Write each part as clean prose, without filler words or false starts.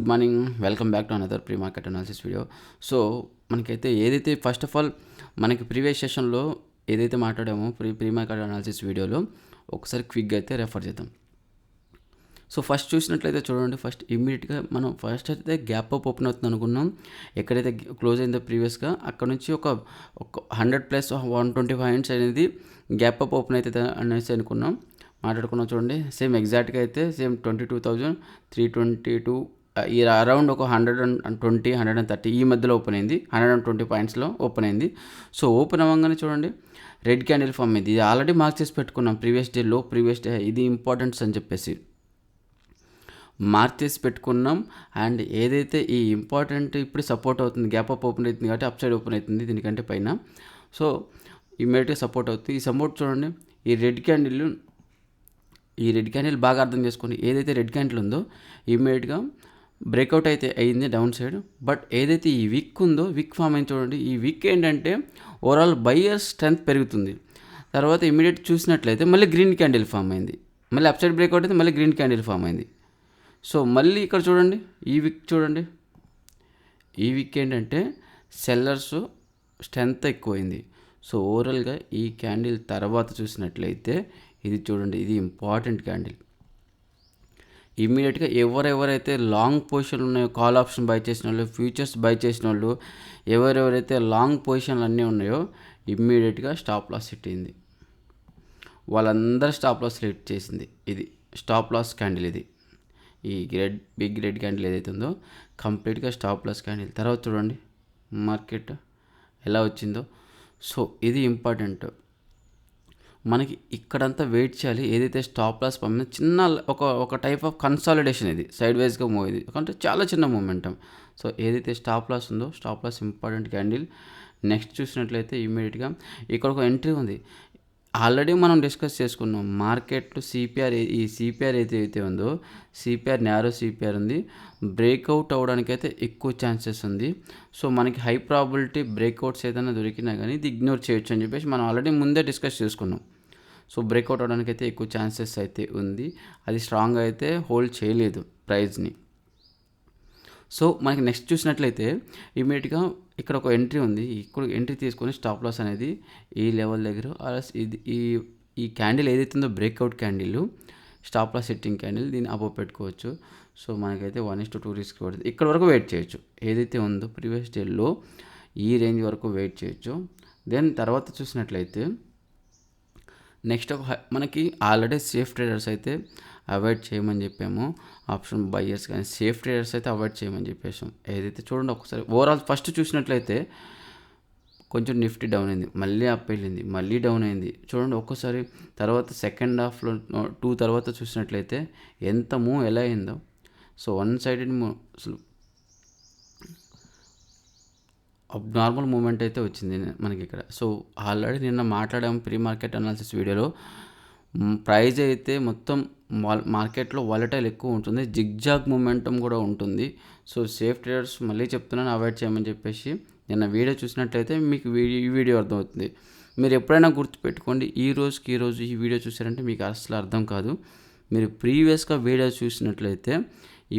Good morning. Welcome back to another pre market analysis video. So మనకైతే ఏదైతే first of all మనకి previous సెషన్లో ఏదైతే మాట్లాడామో ప్రీ మార్కెట్ అనాలిసిస్ వీడియోలో ఒకసారి క్విక్గా అయితే రెఫర్ చేద్దాం. సో ఫస్ట్ చూసినట్లయితే చూడండి, ఫస్ట్ ఇమ్మీడియట్గా మనం ఫస్ట్ అయితే గ్యాప్ అప్ ఓపెన్ అవుతుంది అనుకున్నాం. ఎక్కడైతే క్లోజ్ అయిందో ప్రీవియస్గా అక్కడ నుంచి ఒక 100 ప్లస్ 125 పాయింట్స్ అనేది గ్యాప్ అప్ ఓపెన్ అవుతుంది అనేసి అనుకున్నాం, మాట్లాడుకున్నాం. చూడండి సేమ్ ఎగ్జాక్ట్గా అయితే సేమ్ 22,322 ఈ అరౌండ్ ఒక 120 130 ఈ మధ్యలో ఓపెన్ అయింది. 120 పాయింట్స్లో ఓపెన్ అయింది. సో ఓపెన్ అవ్వగానే చూడండి రెడ్ క్యాండిల్ ఫామ్ అయింది. ఇది ఆల్రెడీ మార్క్ చేసి పెట్టుకున్నాం ప్రీవియస్ డే ఇది ఇంపార్టెంట్స్ అని చెప్పేసి మార్క్ చేసి పెట్టుకున్నాం. అండ్ ఏదైతే ఈ ఇంపార్టెంట్ ఇప్పుడు సపోర్ట్ అవుతుంది, గ్యాప్ అప్ ఓపెన్ అవుతుంది కాబట్టి అప్ సైడ్ ఓపెన్ అవుతుంది దీనికంటే పైన. సో ఇమ్మీడియట్గా సపోర్ట్ అవుతుంది. ఈ సపోర్ట్ చూడండి, ఈ రెడ్ క్యాండిల్ బాగా అర్థం చేసుకొని ఏదైతే రెడ్ క్యాండిల్ ఉందో ఇమ్మీడియట్గా బ్రేక్అవుట్ అయితే అయింది డౌన్ సైడ్. బట్ ఏదైతే ఈ విక్ ఉందో విక్ ఫామ్ అయింది చూడండి. ఈ విక్ ఏంటంటే ఓవరాల్ బయ్యర్ స్ట్రెంత్ పెరుగుతుంది. తర్వాత ఇమీడియట్ చూసినట్లయితే మళ్ళీ గ్రీన్ క్యాండిల్ ఫామ్ అయింది. మళ్ళీ అప్ సైడ్ బ్రేక్అవుట్ అయితే మళ్ళీ గ్రీన్ క్యాండిల్ ఫామ్ అయింది. సో మళ్ళీ ఇక్కడ చూడండి ఈ విక్ చూడండి, ఈ విక్ ఏంటంటే సెల్లర్స్ స్ట్రెంత్ ఎక్కువైంది. సో ఓవరాల్గా ఈ క్యాండిల్ తర్వాత చూసినట్లయితే ఇది చూడండి, ఇది ఇంపార్టెంట్ క్యాండిల్. ఇమ్మీడియట్గా ఎవరెవరైతే లాంగ్ పొజిషన్లు ఉన్నాయో, కాల్ ఆప్షన్ బై చేసిన వాళ్ళు, ఫ్యూచర్స్ బై చేసిన వాళ్ళు, ఎవరెవరైతే లాంగ్ పొజిషన్లు అన్నీ ఉన్నాయో ఇమ్మీడియట్గా స్టాప్ లాస్ హిట్ అయింది. వాళ్ళందరూ స్టాప్ లాస్ హిట్ చేసింది. ఇది స్టాప్ లాస్ క్యాండిల్. ఇది ఈ బిగ్ రెడ్ క్యాండిల్ ఏదైతే ఉందో కంప్లీట్గా స్టాప్ లాస్ క్యాండిల్. తర్వాత చూడండి మార్కెట్ ఎలా వచ్చిందో. సో ఇది ఇంపార్టెంట్. మనకి ఇక్కడంతా వెయిట్ చేయాలి. ఏదైతే స్టాప్ లాస్ పంపిన చిన్న ఒక టైప్ ఆఫ్ కన్సాలిడేషన్, ఇది సైడ్ వైజ్గా మూవ్ ఇది అంటే చాలా చిన్న మూమెంటం. సో ఏదైతే స్టాప్ లాస్ ఉందో stop loss important candle. Next చూసినట్లయితే ఇమ్మీడియట్గా ఇక్కడ ఒక ఎంట్రీ ఉంది. ఆల్రెడీ మనం డిస్కస్ చేసుకున్నాం మార్కెట్లో ఈ సిపిఆర్ ఏదైతే ఉందో సిపిఆర్ నేరో సిపిఆర్ ఉంది, బ్రేక్అవుట్ అవ్వడానికైతే ఎక్కువ ఛాన్సెస్ ఉంది. సో మనకి హై ప్రాబిలిటీ బ్రేక్అవుట్స్ ఏదైనా దొరికినా కానీ ఇది ఇగ్నోర్ చేయొచ్చు అని చెప్పేసి మనం ఆల్రెడీ ముందే డిస్కస్ చేసుకున్నాం. సో బ్రేక్అవుట్ అవ్వడానికైతే ఎక్కువ ఛాన్సెస్ అయితే ఉంది. అది స్ట్రాంగ్ అయితే హోల్డ్ చేయలేదు ప్రైజ్ని. సో మనకి నెక్స్ట్ చూసినట్లయితే ఇమీడియట్గా ఇక్కడ ఒక ఎంట్రీ ఉంది. ఇక్కడ ఎంట్రీ తీసుకొని స్టాప్ లాస్ అనేది ఈ లెవెల్ దగ్గర ఇది ఈ క్యాండిల్ ఏదైతే ఉందో breakout candle, stop loss setting candle, దీన్ని అబోవ్ పెట్టుకోవచ్చు. సో మనకైతే 1:2 రిస్క్ పడుతుంది. ఇక్కడ వరకు వెయిట్ చేయొచ్చు. ఏదైతే ఉందో ప్రీవియస్ డేలో ఈ రేంజ్ వరకు వెయిట్ చేయొచ్చు. దెన్ తర్వాత చూసినట్లయితే నెక్స్ట్ మనకి ఆల్రెడీ సేఫ్ ట్రేడర్స్ అయితే అవాయిడ్ చేయమని చెప్పాము, ఆప్షన్ బయ్యర్స్ కానీ సేఫ్ ట్రేడర్స్ అయితే అవాయిడ్ చేయమని చెప్పేసాం. ఏదైతే చూడండి ఒకసారి ఓవరాల్ ఫస్ట్ చూసినట్లయితే కొంచెం నిఫ్టీ డౌన్ అయింది, మళ్ళీ అప్ వెళ్ళింది, మళ్ళీ డౌన్ అయింది. చూడండి ఒక్కసారి. తర్వాత సెకండ్ హాఫ్లో 2 తర్వాత చూసినట్లయితే ఎంత మూవ్ ఎలా అయిందో. సో వన్ సైడెడ్ మూవ్, అసలు నార్మల్ మూమెంట్ అయితే వచ్చింది మనకి ఇక్కడ. సో ఆల్రెడీ నిన్న మాట్లాడాము ప్రీ మార్కెట్ అనాలిసిస్ వీడియోలో. ప్రైజ్ అయితే మొత్తం మార్కెట్లో వాలటైల్ ఎక్కువ ఉంటుంది, జిగ్జాగ్ మూమెంటం కూడా ఉంటుంది. సో సేఫ్ ట్రేడర్స్ మళ్ళీ చెప్తున్నాను అవాయిడ్ చేయమని చెప్పేసి. నిన్న వీడియో చూసినట్లయితే మీకు ఈ వీడియో అర్థమవుతుంది. మీరు ఎప్పుడైనా గుర్తుపెట్టుకోండి, ఈ రోజు ఈ వీడియో చూసారంటే మీకు అసలు అర్థం కాదు. మీరు ప్రీవియస్గా వీడియో చూసినట్లయితే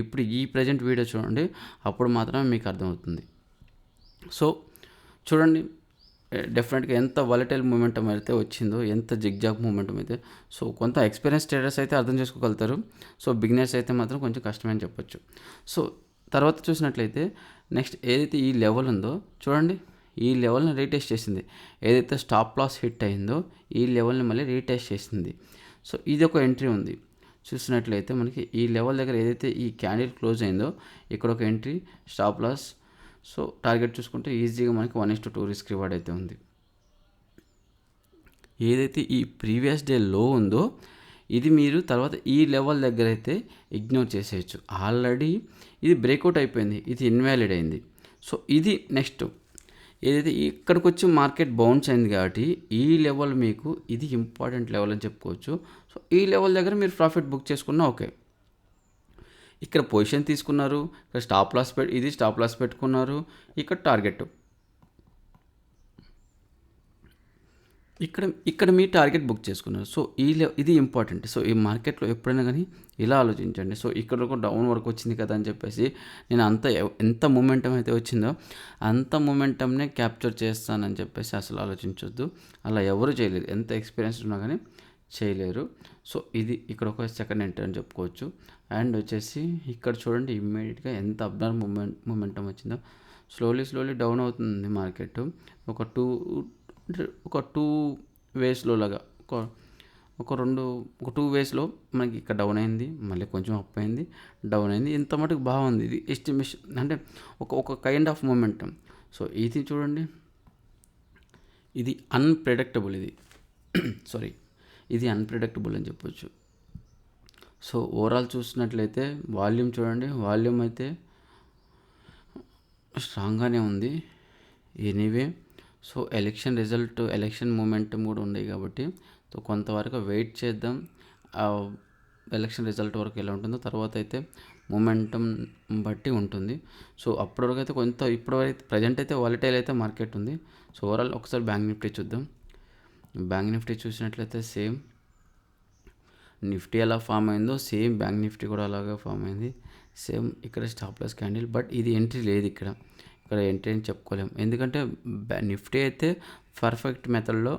ఇప్పుడు ఈ ప్రజెంట్ వీడియో చూడండి, అప్పుడు మాత్రమే మీకు అర్థమవుతుంది. సో చూడండి డెఫినెట్గా ఎంత వాలటైల్ మూమెంటం అయితే వచ్చిందో, ఎంత జిగ్జాగ్ మూమెంటం అయితే. సో కొంత ఎక్స్పీరియన్స్ ట్రేడర్స్ అయితే అర్థం చేసుకోగలుగుతారు. సో బిగినర్స్ అయితే మాత్రం కొంచెం కష్టమే అని చెప్పొచ్చు. సో తర్వాత చూసినట్లయితే నెక్స్ట్ ఏదైతే ఈ లెవెల్ ఉందో చూడండి, ఈ లెవెల్ని రీటెస్ట్ చేసింది. ఏదైతే స్టాప్ లాస్ హిట్ అయిందో ఈ లెవెల్ని మళ్ళీ రీటెస్ట్ చేసింది. సో ఇది ఒక ఎంట్రీ ఉంది. చూసినట్లయితే మనకి ఈ లెవెల్ దగ్గర ఏదైతే ఈ క్యాండిల్ క్లోజ్ అయిందో ఇక్కడ ఒక entry, stop loss. So target చూసుకుంటే ఈజీగా మనకి 1:2 రిస్క్ రివార్డ్ అయితే ఉంది. ఏదైతే ఈ ప్రీవియస్ డే లో ఉందో ఇది మీరు తర్వాత ఈ లెవెల్ దగ్గర అయితే ఇగ్నోర్ చేసేయచ్చు. ఆల్రెడీ ఇది బ్రేక్అవుట్ అయిపోయింది, ఇది ఇన్వాలిడ్ అయింది. సో ఇది నెక్స్ట్ ఏదైతే ఇక్కడికి వచ్చి మార్కెట్ బౌన్స్ అయింది కాబట్టి ఈ లెవెల్ మీకు ఇది ఇంపార్టెంట్ లెవెల్ అని చెప్పుకోవచ్చు. సో ఈ లెవెల్ దగ్గర మీరు ప్రాఫిట్ బుక్ చేసుకున్నా ఓకే. ఇక్కడ పొజిషన్ తీసుకున్నారు, ఇక్కడ స్టాప్ లాస్ పెట్టుకున్నారు, ఇక్కడ టార్గెట్. ఇక్కడ మీ టార్గెట్ బుక్ చేసుకున్నారు. సో ఇది ఇంపార్టెంట్. సో ఈ మార్కెట్‌లో ఎప్పుడైనా గానీ ఇలా ఆలోచించండి. సో ఇక్కడ ఒక డౌన్ వరకు వచ్చింది కదా అని చెప్పేసి నేను ఎంత మొమెంటం అయితే వచ్చిందో అంత మొమెంటంనే క్యాప్చర్ చేస్తానని చెప్పేసి అసలు ఆలోచించొద్దు. అలా ఎవరు చేయలేరు. ఎంత ఎక్స్‌పీరియన్స్ ఉన్నా గానీ చేయలేరు. సో ఇది ఇక్కడ ఒక సెకండ్ ఎంట్రీ అని చెప్పుకోవచ్చు. అండ్ వచ్చేసి ఇక్కడ చూడండి ఇమ్మీడియేట్‌గా ఎంత అబ్నార్మల్ మొమెంటం వచ్చిందో. స్లోలీ డౌన్ అవుతుంది మార్కెట్. ఒక 2 వేస్‌లో లాగా ఒక 2 వేస్‌లో మనకి ఇక్కడ డౌన్ అయింది. మళ్ళీ కొంచెం అప్ అయింది. డౌన్ అయింది. ఇంత మటుకు బాగుంది. ఇది ఎస్టిమేషన్ అంటే ఒక కైండ్ ఆఫ్ మొమెంటం. సో ఇది చూడండి. ఇది అన్‌ప్రెడిక్టబుల్ ఇది. సారీ. ఇది అన్‌ప్రెడిక్టబుల్ అని చెప్పొచ్చు. సో ఓవరాల్ చూసినట్లయితే వాల్యూమ్ చూడండి. వాల్యూమ్ అయితే స్ట్రాంగ్‌గానే ఉంది. ఎనీవే సో ఎలక్షన్ మొమెంటం కూడా ఉన్నాయి కాబట్టి సో కొంతవరకు వెయిట్ చేద్దాం. ఎలక్షన్ రిజల్ట్ వరకు ఎలా ఉంటుందో తర్వాత అయితే మొమెంటం బట్టి ఉంటుంది. సో అప్పటి వరకు అయితే ఇప్పటివరకు ప్రజెంట్ అయితే వాలటైల్ అయితే మార్కెట్ ఉంది. సో ఓవరాల్ ఒకసారి బ్యాంక్ నిఫ్టీ చూద్దాం. బ్యాంక్ నిఫ్టీ చూసినట్లయితే సేమ్ నిఫ్టీ ఎలా ఫామ్ అయిందో సేమ్ బ్యాంక్ నిఫ్టీ కూడా అలాగే ఫామ్ అయింది. సేమ్ ఇక్కడ స్టాప్ లాస్ క్యాండిల్. బట్ ఇది ఎంట్రీ లేదు ఇక్కడ ఎంట్రీ అని చెప్పుకోలేము. ఎందుకంటే నిఫ్టీ అయితే పర్ఫెక్ట్ మెథడ్లో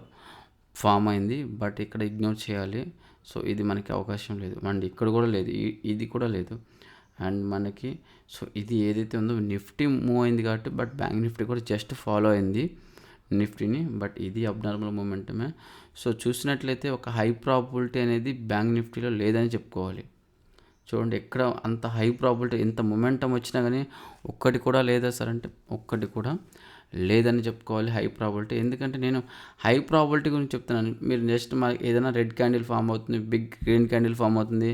ఫామ్ అయింది. బట్ ఇక్కడ ఇగ్నోర్ చేయాలి. సో ఇది మనకి అవకాశం లేదు. అండ్ ఇక్కడ కూడా లేదు. ఇది కూడా లేదు. అండ్ మనకి సో ఇది ఏదైతే ఉందో నిఫ్టీ మూవ్ అయింది కాబట్టి బట్ బ్యాంక్ నిఫ్టీ కూడా జస్ట్ ఫాలో అయింది నిఫ్టీని. బట్ ఇది అబ్నార్మల్ మూమెంటమే. సో చూసినట్లయితే ఒక హై ప్రాబబిలిటీ అనేది బ్యాంక్ నిఫ్టీలో లేదని చెప్పుకోవాలి. చూడండి ఎక్కడ అంత హై ప్రాబబిలిటీ ఎంత మొమెంటం వచ్చినా కానీ ఒక్కటి కూడా లేదా సార్ అంటే ఒక్కటి కూడా లేదని చెప్పుకోవాలి హై ప్రాబబిలిటీ. ఎందుకంటే నేను హై ప్రాబబిలిటీ గురించి చెప్తున్నాను. మీరు జస్ట్ మాకు ఏదైనా రెడ్ క్యాండిల్ ఫామ్ అవుతుంది, బిగ్ గ్రీన్ క్యాండిల్ ఫామ్ అవుతుంది,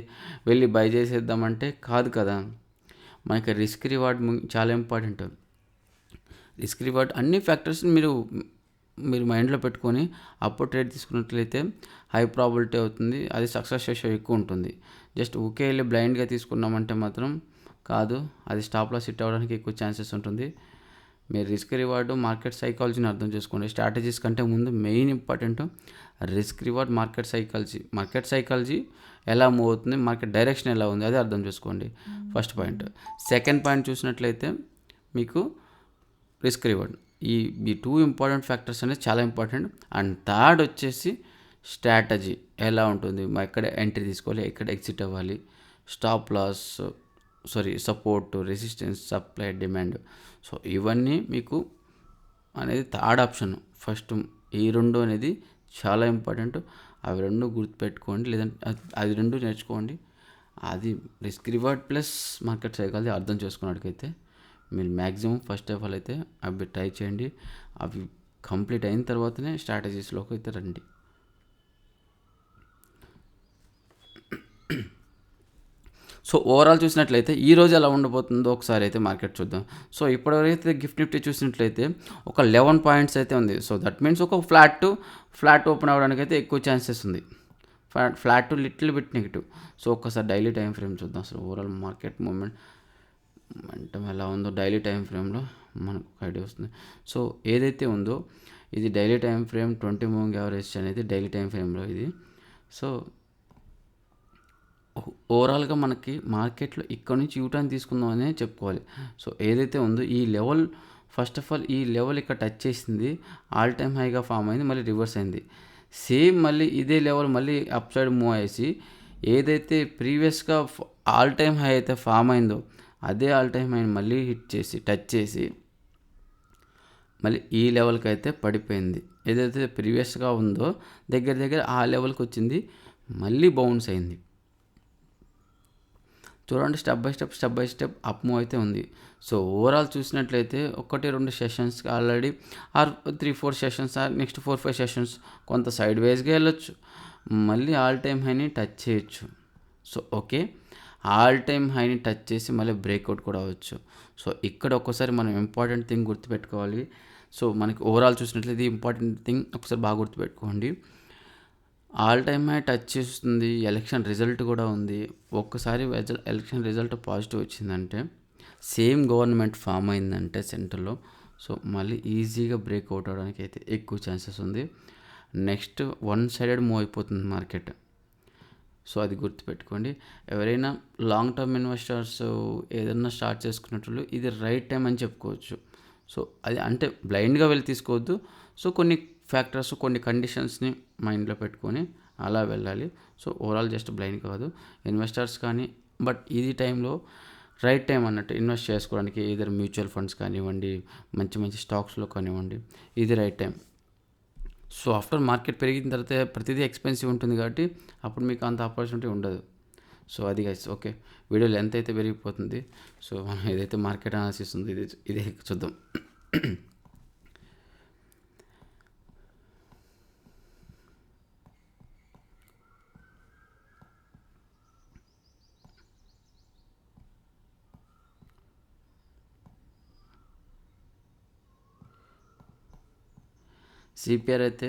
వెళ్ళి బై చేసేద్దామంటే కాదు కదా. మనకి రిస్క్ రివార్డ్ చాలా ఇంపార్టెంట్. రిస్క్ రివార్డ్ అన్ని ఫ్యాక్టర్స్ని మీరు మైండ్లో పెట్టుకొని అప్పుడు ట్రేడ్ తీసుకున్నట్లయితే హై ప్రాబిలిటీ అవుతుంది. అది సక్సెస్ రేషియో ఎక్కువ ఉంటుంది. జస్ట్ ఊకే వెళ్ళి బ్లైండ్గా తీసుకున్నామంటే మాత్రం కాదు. అది స్టాప్ లాస్ హిట్ అవ్వడానికి ఎక్కువ ఛాన్సెస్ ఉంటుంది. మీరు రిస్క్ రివార్డు మార్కెట్ సైకాలజీని అర్థం చేసుకోండి. స్ట్రాటజీస్ కంటే ముందు main important risk reward market psychology ఎలా మూవ్ అవుతుంది, మార్కెట్ డైరెక్షన్ ఎలా ఉంది అది అర్థం చేసుకోండి. First point. సెకండ్ పాయింట్ చూసినట్లయితే మీకు రిస్క్ రివార్డ్. ఈ 2 ఇంపార్టెంట్ ఫ్యాక్టర్స్ అనేది చాలా ఇంపార్టెంట్. అండ్ థర్డ్ వచ్చేసి స్ట్రాటజీ ఎలా ఉంటుంది, ఎక్కడ ఎంట్రీ తీసుకోవాలి, ఎక్కడ ఎగ్జిట్ అవ్వాలి, stop loss support, resistance, supply, demand. So ఇవన్నీ మీకు అనేది థర్డ్ ఆప్షన్. ఫస్ట్ ఈ 2 అనేది చాలా ఇంపార్టెంట్. అవి 2 గుర్తుపెట్టుకోండి. లేదంటే అది 2 నేర్చుకోండి. అది risk reward plus market psychology అర్థం చేసుకున్నట్టుకైతే మీరు మ్యాక్సిమం ఫస్ట్ ఆఫ్ ఆల్ అయితే అవి ట్రై చేయండి. అవి కంప్లీట్ అయిన తర్వాతనే స్ట్రాటజీస్లోకి అయితే రండి. సో ఓవరాల్ చూసినట్లయితే ఈరోజు ఎలా ఉండబోతుందో ఒకసారి అయితే మార్కెట్ చూద్దాం. సో ఇప్పటివరైతే గిఫ్ట్ నిఫ్టీ చూసినట్లయితే ఒక 11 పాయింట్స్ అయితే ఉంది. సో దట్ మీన్స్ ఒక ఫ్లాట్ ఓపెన్ అవ్వడానికి అయితే ఎక్కువ ఛాన్సెస్ ఉంది. Flat little bit negative. So ఒక్కసారి డైలీ టైం ఫ్రేమ్ చూద్దాం. అసలు ఓవరాల్ మార్కెట్ మొమెంటం ఎలా ఉందో డైలీ టైం ఫ్రేమ్లో మనకు ఐడియా వస్తుంది. సో ఏదైతే ఉందో ఇది daily time frame 20 moving average అనేది డైలీ టైం ఫ్రేమ్లో ఇది. సో ఓవరాల్గా మనకి మార్కెట్లో ఇక్కడ నుంచి యూటర్న్ తీసుకుందాం అనే చెప్పుకోవాలి. సో ఏదైతే ఉందో ఈ లెవెల్ ఫస్ట్ ఆఫ్ ఆల్ ఈ లెవెల్ ఇక్కడ టచ్ చేసింది, ఆల్ టైమ్ హైగా ఫామ్ అయింది, మళ్ళీ రివర్స్ అయింది. సేమ్ మళ్ళీ ఇదే లెవెల్ మళ్ళీ అప్ సైడ్ మూవ్ అయ్యేసి ఏదైతే ప్రీవియస్గా ఆల్ టైమ్ హై అయితే ఫామ్ అయిందో అదే ఆల్ టైమ్ హై మళ్ళీ టచ్ చేసి మళ్ళీ ఈ లెవెల్కి అయితే పడిపోయింది. ఏదైతే ప్రీవియస్గా ఉందో దగ్గర ఆ లెవెల్కి వచ్చింది, మళ్ళీ బౌన్స్ అయింది. చూడండి step by step up move అయితే ఉంది. సో ఓవరాల్ చూసినట్లయితే 1-2 sessions already or 3-4 sessions or next 4-5 sessions కొంత సైడ్ వైజ్గా వెళ్ళొచ్చు, మళ్ళీ ఆల్ టైమ్ హైని టచ్ చేయొచ్చు. సో ఓకే, ఆల్ టైమ్ హైని టచ్ చేసి మళ్ళీ బ్రేక్అవుట్ కూడా అవ్వచ్చు. సో ఇక్కడ ఒక్కసారి మనం ఇంపార్టెంట్ థింగ్ గుర్తుపెట్టుకోవాలి. సో మనకి ఓవరాల్ చూసినట్లయితే ఇంపార్టెంట్ థింగ్ ఒకసారి బాగా గుర్తుపెట్టుకోండి. ఆల్ టైమ్ హై టచ్ చేస్తుంది, ఎలక్షన్ రిజల్ట్ కూడా ఉంది. ఒక్కసారి ఎలక్షన్ రిజల్ట్ పాజిటివ్ వచ్చిందంటే సేమ్ గవర్నమెంట్ ఫామ్ అయిందంటే సెంటర్లో సో మళ్ళీ ఈజీగా బ్రేక్అవుట్ అవడానికి అయితే ఎక్కువ ఛాన్సెస్ ఉంది. నెక్స్ట్ వన్ సైడెడ్ మూవ్ అయిపోతుంది మార్కెట్. సో అది గుర్తుపెట్టుకోండి. ఎవరైనా లాంగ్ టర్మ్ ఇన్వెస్టర్స్ ఏదన్నా స్టార్ట్ చేసుకునేటోళ్ళు ఇది రైట్ టైం అని చెప్పుకోవచ్చు. సో అది అంటే బ్లైండ్గా వెళ్ళి తీసుకోవద్దు. సో కొన్ని ఫ్యాక్టర్స్, కొన్ని కండిషన్స్ని మైండ్లో పెట్టుకొని అలా వెళ్ళాలి. సో ఓవరాల్ జస్ట్ బ్లైండ్ కాదు ఇన్వెస్టర్స్ కానీ, బట్ ఇది టైంలో రైట్ టైం అన్నట్టు ఇన్వెస్ట్ చేసుకోవడానికి. ఏదైనా మ్యూచువల్ ఫండ్స్ కానివ్వండి, మంచి మంచి స్టాక్స్లో కానివ్వండి, ఇది right time. So after market పెరిగిన తర్వాత ప్రతిదీ ఎక్స్పెన్సివ్ ఉంటుంది కాబట్టి అప్పుడు మీకు అంత ఆపర్చునిటీ ఉండదు. సో అది గైస్. ఓకే, వీడియో లెంత్ అయితే పెరిగిపోతుంది. సో మనం ఏదైతే మార్కెట్ అనాలిసిస్ ఉంది ఇదే చూద్దాం. సిపిఆర్ అయితే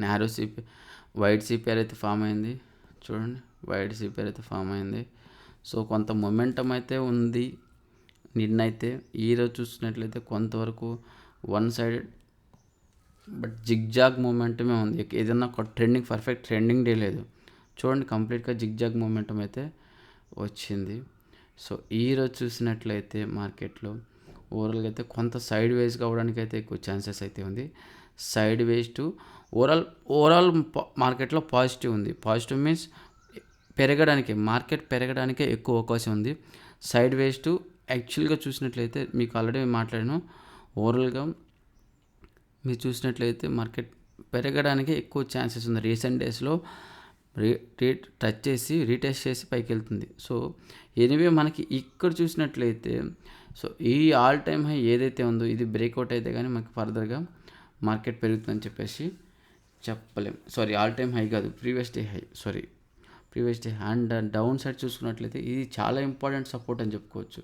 నారో సిపిఆర్, వైడ్ సిపిఆర్ అయితే ఫామ్ అయింది. చూడండి, వైడ్ సిపిఆర్ అయితే ఫామ్ అయింది. సో కొంత మొమెంటం అయితే ఉంది. నిన్నైతే ఈరోజు చూసినట్లయితే కొంతవరకు వన్ సైడెడ్ బట్ జిగ్జాగ్ మూమెంటమే ఉంది. ఏదన్నా ఒక ట్రెండింగ్, పర్ఫెక్ట్ ట్రెండింగ్ డే లేదు. చూడండి, కంప్లీట్గా జిగ్జాగ్ మూమెంటం అయితే వచ్చింది. సో ఈరోజు చూసినట్లయితే మార్కెట్లో ఓవరాల్గా అయితే కొంత సైడ్ వేస్ కావడానికి అయితే ఎక్కువ ఛాన్సెస్ అయితే ఉంది. సైడ్ వేస్ టు ఓవరాల్ మార్కెట్లో పాజిటివ్ ఉంది. పాజిటివ్ మీన్స్ మార్కెట్ పెరగడానికే ఎక్కువ అవకాశం ఉంది. సైడ్ వేస్ టు యాక్చువల్గా చూసినట్లయితే మీకు ఆల్రెడీ మాట్లాడాను. ఓవరాల్గా మీరు చూసినట్లయితే మార్కెట్ పెరగడానికి ఎక్కువ ఛాన్సెస్ ఉంది. రీసెంట్ డేస్లో రీటెస్ట్ చేసి పైకి వెళ్తుంది. సో ఎనీవే మనకి ఇక్కడ చూసినట్లయితే సో ఈ ఆల్ టైమ్ హై ఏదైతే ఉందో ఇది బ్రేక్అవుట్ అయితే కానీ మనకి ఫర్దర్గా మార్కెట్ పెరుగుతుందని చెప్పేసి చెప్పలేం. ఆల్ టైమ్ హై కాదు, previous day high. Previous day and down side చూసుకున్నట్లయితే ఇది చాలా ఇంపార్టెంట్ సపోర్ట్ అని చెప్పుకోవచ్చు.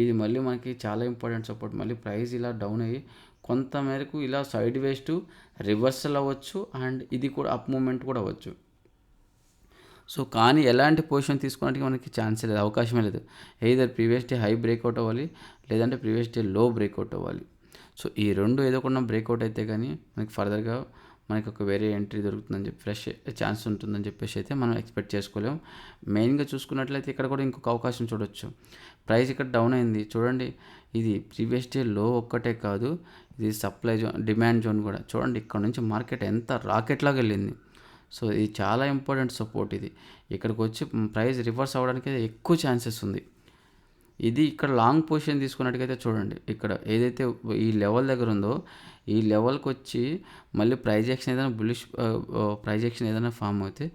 ఇది మళ్ళీ మనకి చాలా ఇంపార్టెంట్ సపోర్ట్. మళ్ళీ ప్రైస్ ఇలా డౌన్ అయ్యి కొంత మేరకు ఇలా సైడ్ వేస్ టు రివర్సల్ అవ్వచ్చు అండ్ ఇది కూడా అప్ మూమెంట్ కూడా అవ్వచ్చు. సో కానీ ఎలాంటి పొజిషన్ తీసుకోవడానికి మనకి ఛాన్సే లేదు, అవకాశమే లేదు. Either previous day high breakout అవ్వాలి, లేదంటే ప్రీవియస్ డే లో బ్రేక్అవుట్ అవ్వాలి. సో ఈ రెండు ఏదో కొన్ని బ్రేక్అవుట్ అయితే కానీ మనకి ఫర్దర్గా మనకి ఒక వేరే ఎంట్రీ దొరుకుతుందని చెప్పి ఫ్రెష్ ఛాన్స్ ఉంటుందని చెప్పేసి అయితే మనం ఎక్స్పెక్ట్ చేసుకోలేము. మెయిన్గా చూసుకున్నట్లయితే ఇక్కడ కూడా ఇంకొక అవకాశం చూడొచ్చు. ప్రైస్ ఇక్కడ డౌన్ అయింది చూడండి. ఇది ప్రీవియస్ డే లో ఒక్కటే కాదు, ఇది సప్లై జోన్, డిమాండ్ జోన్ కూడా. చూడండి ఇక్కడ నుంచి మార్కెట్ ఎంత రాకెట్లాగా వెళ్ళింది. సో ఇది చాలా ఇంపార్టెంట్ సపోర్ట్. ఇది ఇక్కడికి వచ్చి ప్రైస్ రివర్స్ అవ్వడానికి ఎక్కువ ఛాన్సెస్ ఉంది. ఇది ఇక్కడ లాంగ్ పొజిషన్ తీసుకున్నట్టుగైతే చూడండి, ఇక్కడ ఏదైతే ఈ లెవెల్ దగ్గర ఉందో ఈ లెవెల్కి వచ్చి మళ్ళీ ప్రైజ్ యాక్షన్ ఏదైనా బులిష్ ప్రైజ్ యాక్షన్ ఏదైనా ఫామ్ అయితే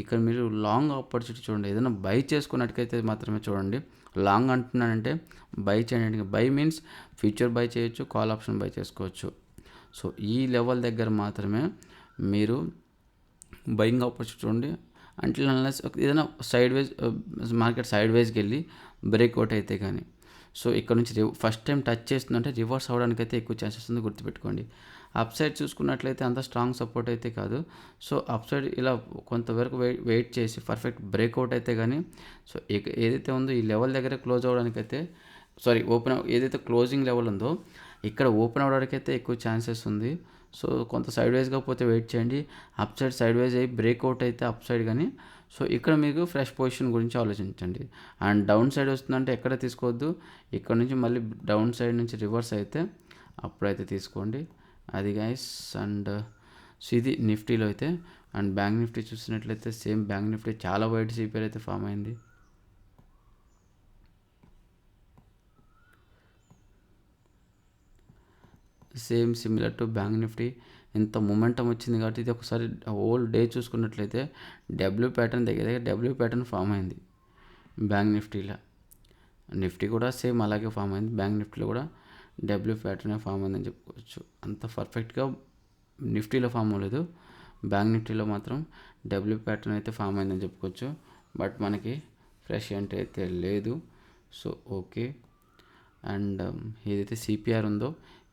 ఇక్కడ మీరు లాంగ్ ఆపర్చునిటీ చూడండి. ఏదైనా బై చేసుకున్నట్టుకైతే మాత్రమే చూడండి. లాంగ్ అంటున్నానంటే బై చేయడానికి, బై మీన్స్ ఫ్యూచర్ బై చేయొచ్చు, కాల్ ఆప్షన్ బై చేసుకోవచ్చు. సో ఈ లెవెల్ దగ్గర మాత్రమే మీరు బయింగ్ ఆపర్చునిటీ చూడండి. అంటిల్ అన్లెస్ ఏదైనా సైడ్ వేస్ మార్కెట్ సైడ్ వేస్కి వెళ్ళి బ్రేక్అవుట్ అయితే కానీ. సో ఇక్కడ నుంచి ఫస్ట్ టైం టచ్ చేస్తుందంటే రివర్స్ అవ్వడానికి అయితే ఎక్కువ ఛాన్సెస్ ఉంది, గుర్తుపెట్టుకోండి. అప్ సైడ్ చూసుకున్నట్లయితే అంత స్ట్రాంగ్ సపోర్ట్ అయితే కాదు. సో అప్ సైడ్ ఇలా కొంతవరకు వెయిట్ చేసి పర్ఫెక్ట్ బ్రేక్అవుట్ అయితే కానీ సో ఏదైతే ఉందో ఈ లెవెల్ దగ్గర క్లోజ్ అవ్వడానికైతే ఏదైతే క్లోజింగ్ లెవెల్ ఉందో ఇక్కడ ఓపెన్ అవ్వడానికి అయితే ఎక్కువ ఛాన్సెస్ ఉంది. సో కొంత సైడ్ వైజ్గా పోతే వెయిట్ చేయండి. అప్ సైడ్ సైడ్ వైజ్ అయ్యి బ్రేక్అవుట్ అయితే అప్ సైడ్ కానీ. సో ఇక్కడ మీకు ఫ్రెష్ పొజిషన్ గురించి ఆలోచించండి. అండ్ డౌన్ సైడ్ వస్తుందంటే ఎక్కడ తీసుకోవద్దు. ఇక్కడ నుంచి మళ్ళీ డౌన్ సైడ్ నుంచి రివర్స్ అయితే అప్పుడైతే తీసుకోండి. అది గైస్. అండ్ సో ఇది నిఫ్టీలో అయితే. అండ్ బ్యాంక్ నిఫ్టీ చూసినట్లయితే సేమ్ బ్యాంక్ నిఫ్టీ చాలా వైడ్ సిపిఆర్ అయితే ఫామ్ అయింది. Same similar to bank Nifty ఇంత మొమెంటం వచ్చింది కాబట్టి ఇది ఒకసారి హోల్ డే చూసుకున్నట్లయితే డబ్ల్యూ ప్యాటర్న్ ఫామ్ అయింది బ్యాంక్ నిఫ్టీలో. నిఫ్టీ కూడా సేమ్ అలాగే ఫామ్ అయింది. బ్యాంక్ నిఫ్టీలో కూడా డబ్ల్యూ ప్యాటర్న్ ఫామ్ అయిందని చెప్పుకోవచ్చు. అంత పర్ఫెక్ట్గా నిఫ్టీలో ఫామ్ అవ్వలేదు, బ్యాంక్ నిఫ్టీలో మాత్రం డబ్ల్యూ ప్యాటర్న్ అయితే ఫామ్ అయిందని చెప్పుకోవచ్చు. బట్ మనకి ఫ్రెష్ ఎంట్రీ అయితే లేదు. So okay. అండ్ ఏదైతే సిపిఆర్ ఉందో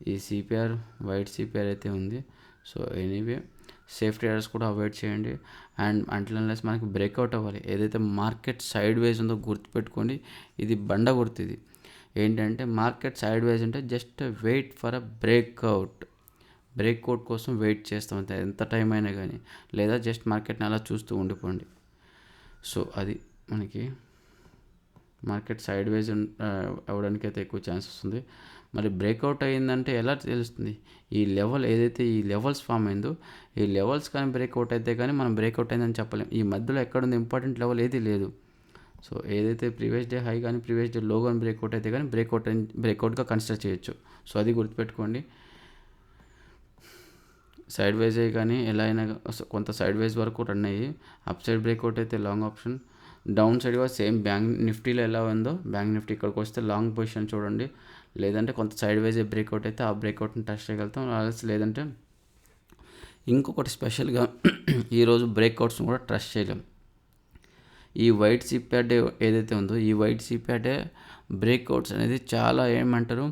ఈ సిపిఆర్ వైట్ సిపిఆర్ అయితే ఉంది. సో ఎనీవే సేఫ్ ట్రేడర్స్ కూడా అవాయిడ్ చేయండి. అండ్ అంటిల్ అన్లెస్ మనకి బ్రేక్అవుట్ అవ్వాలి. ఏదైతే మార్కెట్ సైడ్ వేస్ ఉందో గుర్తుపెట్టుకోండి, ఇది బండ గుర్తు. ఇది ఏంటంటే మార్కెట్ సైడ్ వేస్ అంటే just wait for a breakout కోసం వెయిట్ చేస్తాం అంతే, ఎంత టైం అయినా కానీ, లేదా జస్ట్ మార్కెట్ని అలా చూస్తూ ఉండిపోండి. సో అది మనకి మార్కెట్ సైడ్ వైజ్ అవ్వడానికి అయితే ఎక్కువ ఛాన్సెస్ ఉంది. మరి బ్రేక్అవుట్ అయ్యిందంటే ఎలా తెలుస్తుంది? ఈ లెవెల్ ఏదైతే ఈ లెవెల్స్ ఫామ్ అయిందో, ఈ లెవెల్స్ కానీ బ్రేక్అవుట్ అయితే కానీ మనం బ్రేక్అవుట్ అయిందని చెప్పలేం. ఈ మధ్యలో ఎక్కడుంది ఇంపార్టెంట్ లెవెల్ ఏది లేదు. సో ఏదైతే ప్రీవియస్ డే హై కానీ ప్రీవియస్ డే లో కానీ బ్రేక్అవుట్ అయితే కానీ బ్రేక్అవుట్గా కన్సిడర్ చేయొచ్చు. సో అది గుర్తుపెట్టుకోండి. సైడ్ వైజ్ అయ్యి కానీ ఎలా అయినా కొంత సైడ్ వైజ్ వరకు రన్ అయ్యి అప్ సైడ్ బ్రేక్అవుట్ అయితే లాంగ్ ఆప్షన్, డౌన్ సైడ్గా సేమ్ బ్యాంక్ నిఫ్టీలో ఎలా ఉందో బ్యాంక్ నిఫ్టీ ఇక్కడికి వస్తే లాంగ్ పొజిషన్ చూడండి. లేదంటే కొంత సైడ్ వైజ్ బ్రేక్అవుట్ అయితే ఆ బ్రేక్అవుట్ని టచ్ చేయగలుగుతాం. లేదంటే ఇంకొకటి స్పెషల్గా ఈరోజు బ్రేక్అవుట్స్ని కూడా ట్రస్ట్ చేయలేం. ఈ వైట్ సిప్యాడ్ ఏదైతే ఉందో ఈ వైట్ సిప్యాడ్ బ్రేక్అవుట్స్ అనేది చాలా ఏమంటారు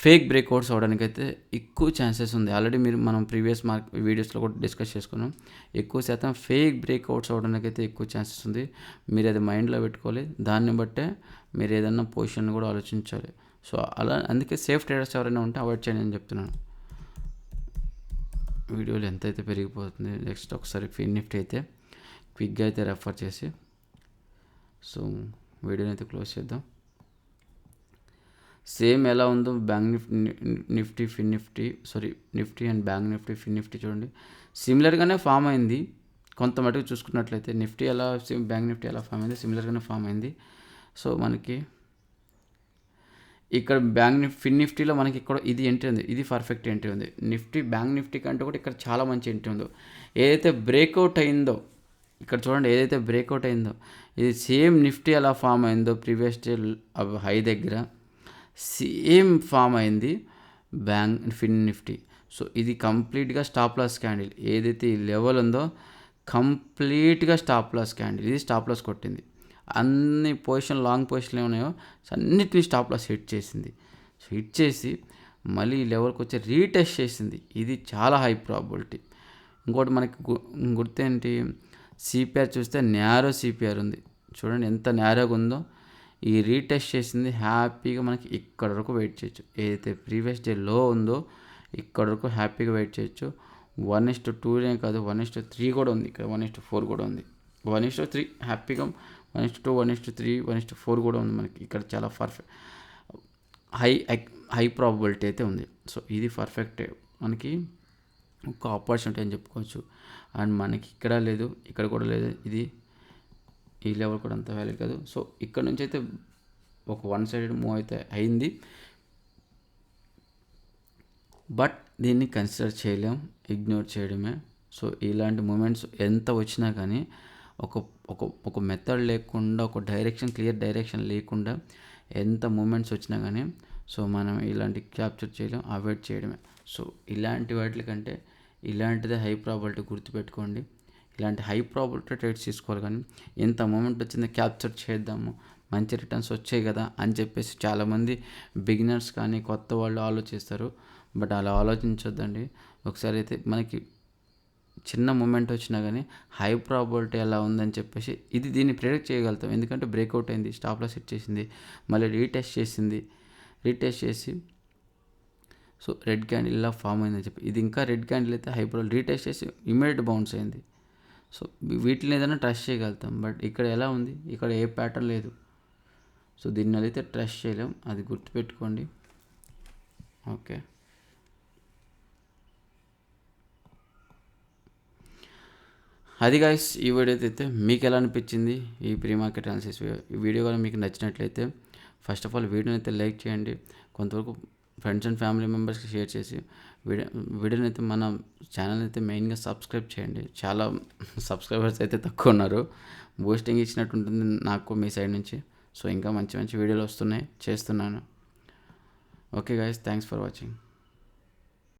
ఫేక్ బ్రేక్అవుట్స్ అవడానికి అయితే ఎక్కువ ఛాన్సెస్ ఉంది. ఆల్రెడీ మనం ప్రీవియస్ వీడియోస్లో కూడా డిస్కస్ చేసుకున్నాం. ఎక్కువ శాతం ఫేక్ బ్రేక్అవుట్స్ అవడానికి అయితే ఎక్కువ ఛాన్సెస్ ఉంది. మీరు అది మైండ్లో పెట్టుకోవాలి. దాన్ని బట్టే మీరు ఏదన్నా పొజిషన్ కూడా ఆలోచించాలి. సో అలా అందుకే సేఫ్ ట్రేడర్స్ ఎవరైనా ఉంటే అవాయిడ్ చేయండి అని చెప్తున్నాను. వీడియోలు ఎంత అయితే పెరిగిపోతుంది. నెక్స్ట్ ఒకసారి ఫిన్ నిఫ్టీ అయితే క్విక్గా అయితే రెఫర్ చేసి సో వీడియోని అయితే క్లోజ్ చేద్దాం. సేమ్ ఎలా ఉందో Bank Nifty Fin Nifty Nifty and Bank Nifty Fin Nifty చూడండి సిమిలర్గానే ఫామ్ అయింది. కొంత మటుకు చూసుకున్నట్లయితే నిఫ్టీ ఎలా బ్యాంక్ నిఫ్టీ ఎలా ఫామ్ అయింది సిమిలర్గానే ఫామ్ అయింది. సో మనకి ఇక్కడ ఫిన్ నిఫ్టీలో మనకి ఇక్కడ ఇది ఎంట్రీ ఉంది, ఇది పర్ఫెక్ట్ ఎంట్రీ ఉంది. నిఫ్టీ బ్యాంక్ నిఫ్టీ కంటే కూడా ఇక్కడ చాలా మంచి ఎంట్రీ ఉందో. ఏదైతే బ్రేక్అవుట్ అయిందో ఇక్కడ చూడండి, ఏదైతే బ్రేక్అవుట్ అయిందో ఇది సేమ్ నిఫ్టీ ఎలా ఫామ్ అయిందో ప్రీవియస్ డే హై దగ్గర సేమ్ ఫామ్ అయింది ఫిన్ నిఫ్టీ. సో ఇది కంప్లీట్గా స్టాప్ లాస్ క్యాండిల్. ఏదైతే ఈ లెవెల్ ఉందో కంప్లీట్గా స్టాప్ లాస్ క్యాండిల్. ఇది స్టాప్ లాస్ కొట్టింది. అన్ని లాంగ్ పొజిషన్లు ఉన్నాయో అన్నిటిని స్టాప్ లాస్ హిట్ చేసింది. సో హిట్ చేసి మళ్ళీ ఈ లెవెల్కి వచ్చి రీటెస్ట్ చేసింది. ఇది చాలా హై ప్రాబిలిటీ. ఇంకోటి మనకి గుర్తేంటి, సిపిఆర్ చూస్తే నేరో సిపిఆర్ ఉంది. చూడండి ఎంత నేరోగా ఉందో. ఈ రీటెస్ట్ చేసింది హ్యాపీగా మనకి ఇక్కడ వరకు వెయిట్ చేయొచ్చు. ఏదైతే ప్రీవియస్ డే లో ఉందో ఇక్కడ వరకు హ్యాపీగా వెయిట్ చేయొచ్చు. 1:2 కాదు 1:3 కూడా ఉంది. ఇక్కడ 1:4 కూడా ఉంది. 1:3 హ్యాపీగా 1:2 1:3 1:4 కూడా ఉంది. మనకి ఇక్కడ చాలా పర్ఫెక్ట్ హై ప్రాబిలిటీ అయితే ఉంది. సో ఇది పర్ఫెక్ట్ మనకి ఒక ఆపర్చునిటీ అని చెప్పుకోవచ్చు. అండ్ మనకి ఇక్కడ లేదు, ఇక్కడ కూడా లేదు. ఇది ఈ లెవెల్ కూడా అంత వ్యాలిడ్ కాదు. సో ఇక్కడ నుంచి అయితే ఒక వన్ సైడెడ్ మూవ్ అయితే అయింది. బట్ దీన్ని కన్సిడర్ చేయలేం, ఇగ్నోర్ చేయడమే. సో ఇలాంటి మూమెంట్స్ ఎంత వచ్చినా కానీ ఒక మెథడ్ లేకుండా, ఒక క్లియర్ డైరెక్షన్ లేకుండా ఎంత మూమెంట్స్ వచ్చినా కానీ సో మనం ఇలాంటి క్యాప్చర్ చేయలేం, అవాయిడ్ చేయడమే. సో ఇలాంటి వాటి కంటే ఇలాంటిదే హై ప్రాబిలిటీ గుర్తుపెట్టుకోండి. ఇలాంటి హై ప్రాబిలిటీ ట్రేడ్స్ తీసుకోవాలి. కానీ ఎంత మూమెంట్ వచ్చిందో క్యాప్చర్ చేద్దాము, మంచి రిటర్న్స్ వచ్చాయి కదా అని చెప్పేసి చాలామంది బిగినర్స్ కానీ కొత్త వాళ్ళు ఆలోచిస్తారు. బట్ అలా ఆలోచించొద్దండి. ఒకసారి అయితే మనకి చిన్న మూమెంట్ వచ్చినా కానీ హై ప్రాబిలిటీ ఎలా ఉందని చెప్పేసి దీన్ని ప్రెడిక్ట్ చేయగలుగుతాం. ఎందుకంటే బ్రేక్అవుట్ అయింది, స్టాప్ లాస్ సెట్ చేసింది, మళ్ళీ రీటెస్ట్ చేసి సో రెడ్ క్యాండిల్ ఇలా ఫామ్ అయిందని చెప్పి ఇది ఇంకా రెడ్ క్యాండిల్ అయితే హై ప్రాబిలిటీ రీటెస్ట్ చేసి ఇమీడియట్ బౌన్స్ అయింది. సో వీటిని ఏదైనా ట్రస్ట్ చేయగలుగుతాం. బట్ ఇక్కడ ఎలా ఉంది, ఇక్కడ ఏ ప్యాటర్న్ లేదు. సో దీన్ని అయితే ట్రస్ట్ చేయలేం, అది గుర్తుపెట్టుకోండి. ఓకే, అది గైస్ ఈ వీడియో అయితే మీకు ఎలా అనిపించింది ఈ ప్రీ మార్కెట్ అనాలిసిస్ ఈ వీడియో కానీ మీకు నచ్చినట్లయితే ఫస్ట్ ఆఫ్ ఆల్ వీడియోని అయితే లైక్ చేయండి. కొంతవరకు ఫ్రెండ్స్ అండ్ ఫ్యామిలీ మెంబర్స్కి షేర్ చేసి వీడియోని అయితే మన ఛానల్ అయితే మెయిన్గా సబ్స్క్రైబ్ చేయండి. చాలా సబ్స్క్రైబర్స్ అయితే తక్కువ ఉన్నారు. బూస్టింగ్ ఇచ్చినట్టు ఉంటుంది నాకు మీ సైడ్ నుంచి. సో ఇంకా మంచి వీడియోలు చేస్తున్నాను. Okay guys, thanks for watching.